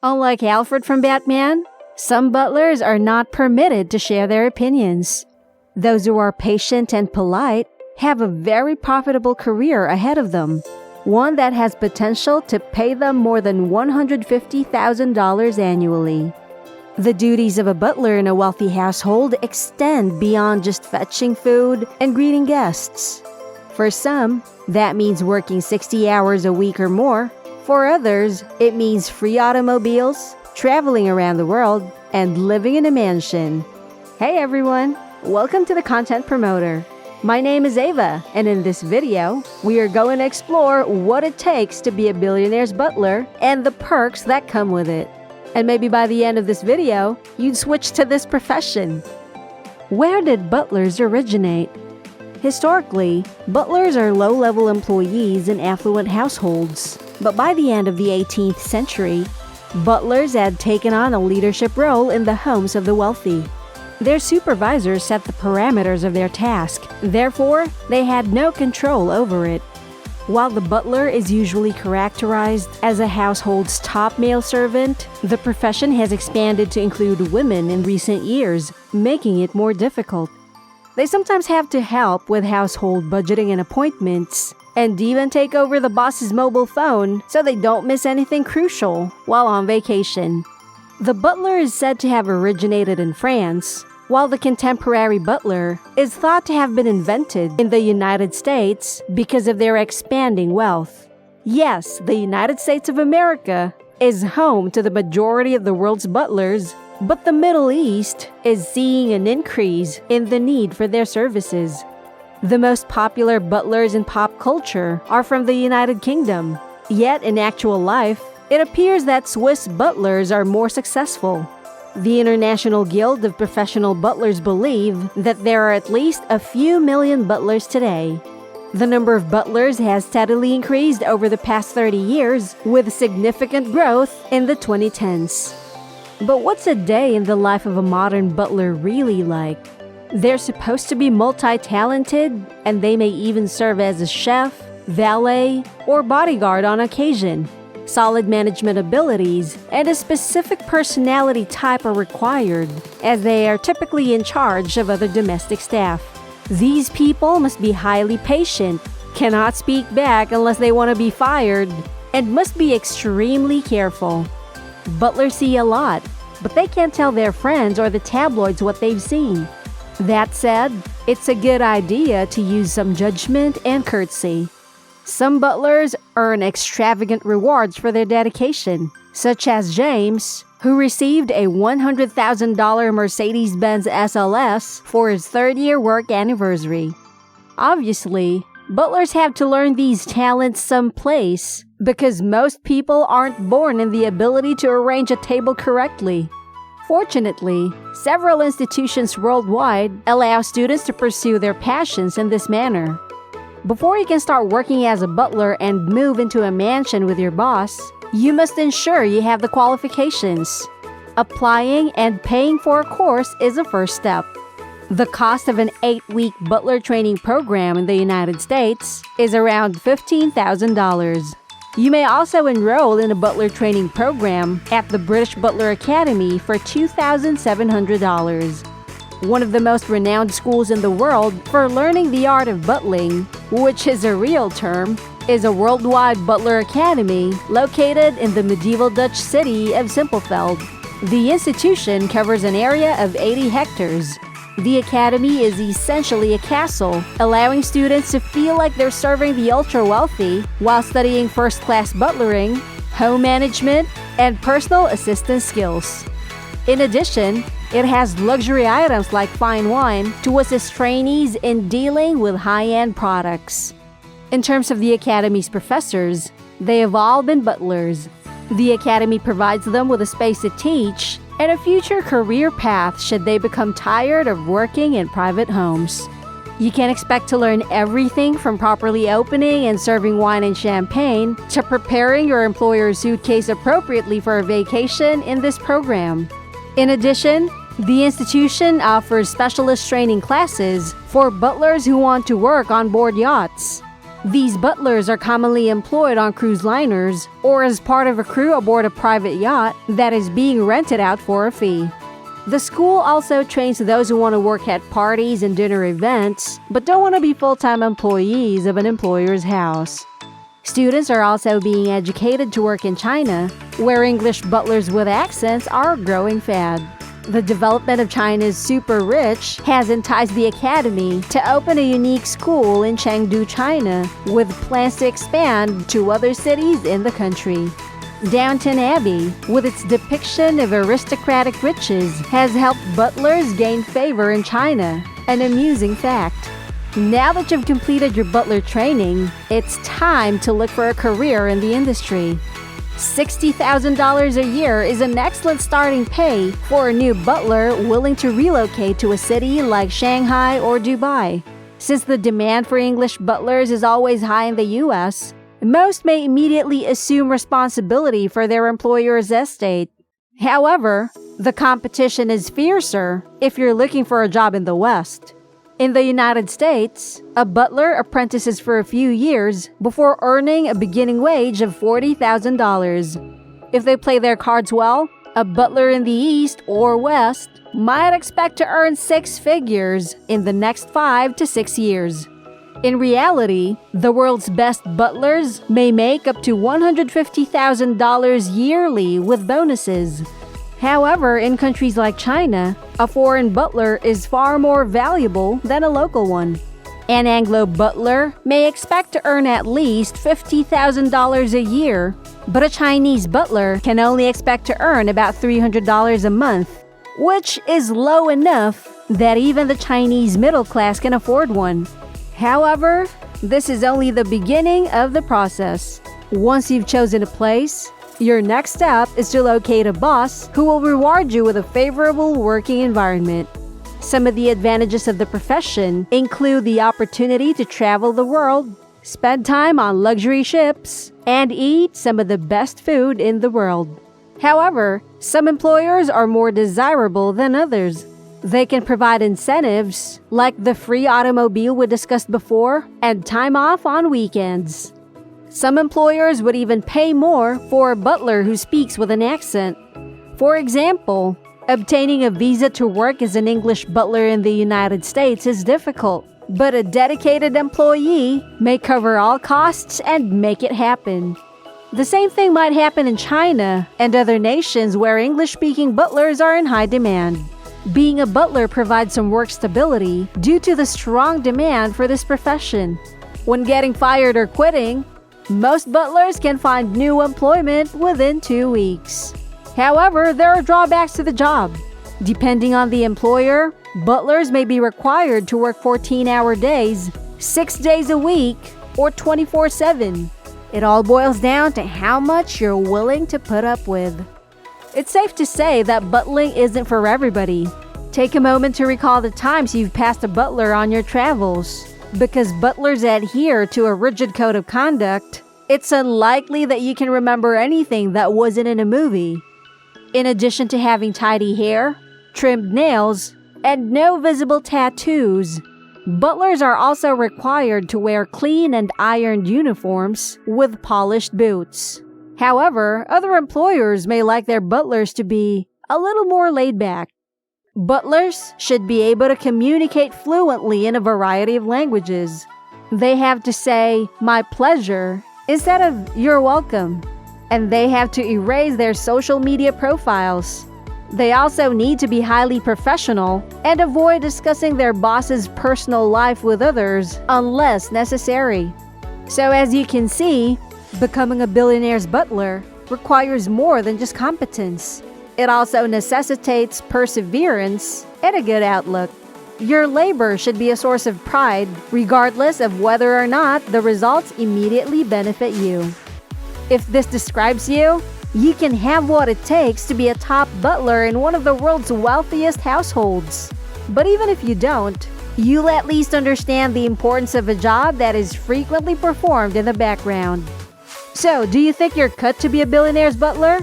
Unlike Alfred from Batman, some butlers are not permitted to share their opinions. Those who are patient and polite have a very profitable career ahead of them, one that has potential to pay them more than $150,000 annually. The duties of a butler in a wealthy household extend beyond just fetching food and greeting guests. For some, that means working 60 hours a week or more. For others, it means free automobiles, traveling around the world, and living in a mansion. Hey everyone, welcome to the Content Promoter. My name is Ava, and in this video, we are going to explore what it takes to be a billionaire's butler and the perks that come with it. And maybe by the end of this video, you'd switch to this profession. Where did butlers originate? Historically, butlers are low-level employees in affluent households. But by the end of the 18th century, butlers had taken on a leadership role in the homes of the wealthy. Their supervisors set the parameters of their task, therefore, they had no control over it. While the butler is usually characterized as a household's top male servant, the profession has expanded to include women in recent years, making it more difficult. They sometimes have to help with household budgeting and appointments, and even take over the boss's mobile phone so they don't miss anything crucial while on vacation. The butler is said to have originated in France, while the contemporary butler is thought to have been invented in the United States because of their expanding wealth. Yes, the United States of America is home to the majority of the world's butlers, but the Middle East is seeing an increase in the need for their services. The most popular butlers in pop culture are from the United Kingdom, yet in actual life, it appears that Swiss butlers are more successful. The International Guild of Professional Butlers believe that there are at least a few million butlers today. The number of butlers has steadily increased over the past 30 years, with significant growth in the 2010s. But what's a day in the life of a modern butler really like? They're supposed to be multi-talented, and they may even serve as a chef, valet, or bodyguard on occasion. Solid management abilities and a specific personality type are required, as they are typically in charge of other domestic staff. These people must be highly patient, cannot speak back unless they want to be fired, and must be extremely careful. Butlers see a lot, but they can't tell their friends or the tabloids what they've seen. That said, it's a good idea to use some judgment and courtesy. Some butlers earn extravagant rewards for their dedication, such as James, who received a $100,000 Mercedes-Benz SLS for his third-year work anniversary. Obviously, butlers have to learn these talents someplace, because most people aren't born in the ability to arrange a table correctly. Fortunately, several institutions worldwide allow students to pursue their passions in this manner. Before you can start working as a butler and move into a mansion with your boss, you must ensure you have the qualifications. Applying and paying for a course is a first step. The cost of an 8-week butler training program in the United States is around $15,000. You may also enroll in a butler training program at the British Butler Academy for $2,700. One of the most renowned schools in the world for learning the art of butling, which is a real term, is a worldwide butler academy located in the medieval Dutch city of Simpelveld. The institution covers an area of 80 hectares. The academy is essentially a castle, allowing students to feel like they're serving the ultra-wealthy while studying first-class butlering, home management, and personal assistant skills. In addition, it has luxury items like fine wine to assist trainees in dealing with high-end products. In terms of the Academy's professors, they have all been butlers. The Academy provides them with a space to teach and a future career path should they become tired of working in private homes. You can expect to learn everything from properly opening and serving wine and champagne to preparing your employer's suitcase appropriately for a vacation in this program. In addition, the institution offers specialist training classes for butlers who want to work on board yachts. These butlers are commonly employed on cruise liners or as part of a crew aboard a private yacht that is being rented out for a fee. The school also trains those who want to work at parties and dinner events, but don't want to be full-time employees of an employer's house. Students are also being educated to work in China, where English butlers with accents are a growing fad. The development of China's super rich has enticed the academy to open a unique school in Chengdu, China, with plans to expand to other cities in the country. Downton Abbey, with its depiction of aristocratic riches, has helped butlers gain favor in China, an amusing fact. Now that you've completed your butler training, it's time to look for a career in the industry. $60,000 a year is an excellent starting pay for a new butler willing to relocate to a city like Shanghai or Dubai. Since the demand for English butlers is always high in the US, most may immediately assume responsibility for their employer's estate. However, the competition is fiercer if you're looking for a job in the West. In the United States, a butler apprentices for a few years before earning a beginning wage of $40,000. If they play their cards well, a butler in the East or West might expect to earn six figures in the next 5 to 6 years. In reality, the world's best butlers may make up to $150,000 yearly with bonuses. However, in countries like China, a foreign butler is far more valuable than a local one. An Anglo butler may expect to earn at least $50,000 a year, but a Chinese butler can only expect to earn about $300 a month, which is low enough that even the Chinese middle class can afford one. However, this is only the beginning of the process. Once you've chosen a place, your next step is to locate a boss who will reward you with a favorable working environment. Some of the advantages of the profession include the opportunity to travel the world, spend time on luxury ships, and eat some of the best food in the world. However, some employers are more desirable than others. They can provide incentives like the free automobile we discussed before and time off on weekends. Some employers would even pay more for a butler who speaks with an accent. For example, obtaining a visa to work as an English butler in the United States is difficult, but a dedicated employee may cover all costs and make it happen. The same thing might happen in China and other nations where English-speaking butlers are in high demand. Being a butler provides some work stability due to the strong demand for this profession. When getting fired or quitting, most butlers can find new employment within 2 weeks. However, there are drawbacks to the job. Depending on the employer, butlers may be required to work 14-hour days, 6 days a week, or 24/7. It all boils down to how much you're willing to put up with. It's safe to say that butling isn't for everybody. Take a moment to recall the times you've passed a butler on your travels. Because butlers adhere to a rigid code of conduct, it's unlikely that you can remember anything that wasn't in a movie. In addition to having tidy hair, trimmed nails, and no visible tattoos, butlers are also required to wear clean and ironed uniforms with polished boots. However, other employers may like their butlers to be a little more laid back. Butlers should be able to communicate fluently in a variety of languages. They have to say, "my pleasure," instead of "you're welcome." And they have to erase their social media profiles. They also need to be highly professional and avoid discussing their boss's personal life with others unless necessary. So as you can see, becoming a billionaire's butler requires more than just competence. It also necessitates perseverance and a good outlook. Your labor should be a source of pride, regardless of whether or not the results immediately benefit you. If this describes you, you can have what it takes to be a top butler in one of the world's wealthiest households. But even if you don't, you'll at least understand the importance of a job that is frequently performed in the background. So, do you think you're cut to be a billionaire's butler?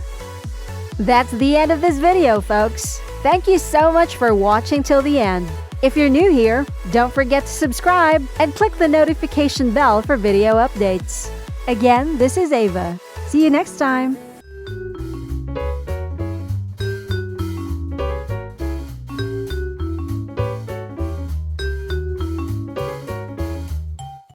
That's the end of this video, folks. Thank you so much for watching till the end. If you're new here, don't forget to subscribe and click the notification bell for video updates. Again, this is Ava. See you next time.